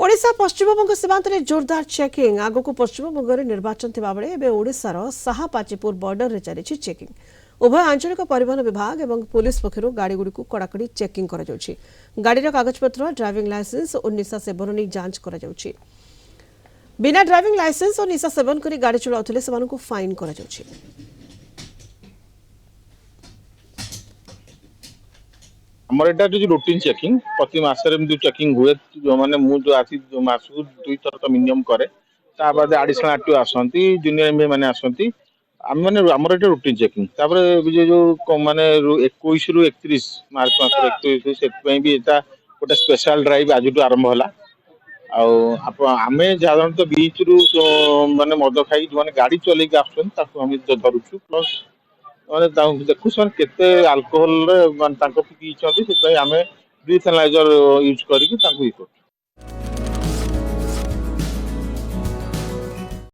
ओडिशा पश्चिमबंग सीमांत में जोरदार चेकिंग आग को पश्चिमबंग में निर्वाचन थिबा बेले एबे ओडिशार साहापाचीपुर बॉर्डर रे चली चेकिंग उभय आंचलिक परिवहन विभाग और पुलिस पक्षर गाड़ीगुड़ी को कड़ाकड़ी चेकिंग करा जाउछि। गाड़ीर कागजपत्र ड्राइविंग लाइसेंस और निशा सेवन नहीं जांच करा जाउछि। बिना ड्राइविंग लाइसेंस और निशा सेवन करी गाड़ी चलाउथिले सेमानकु फाइन करा जाउछि। हमर एटा जो रूटीन चेकिंग प्रति मासरे में चेकिंग हुए जो माने मु जो आसी जो मासु दुई थर तो मिनिमम करे ता बाद एडिशनल आरटीओ आसंती जूनियर एमए माने आसंती हम माने हमर एटा रूटीन चेकिंग तापर जो माने 21 रु 31 मार्च मास 31 से पई भी एटा गोटे स्पेशल ड्राइव आज आरंभ होला आमे साधारणतः बीच रु माने मद खाई जो माने गाड़ी चले के आछन ताको हम धरुछु प्लस माने देखु केते अल्कोहल रे माने तांको पीछे से आमे ब्रीथ एनालाइजर यूज करिक तांको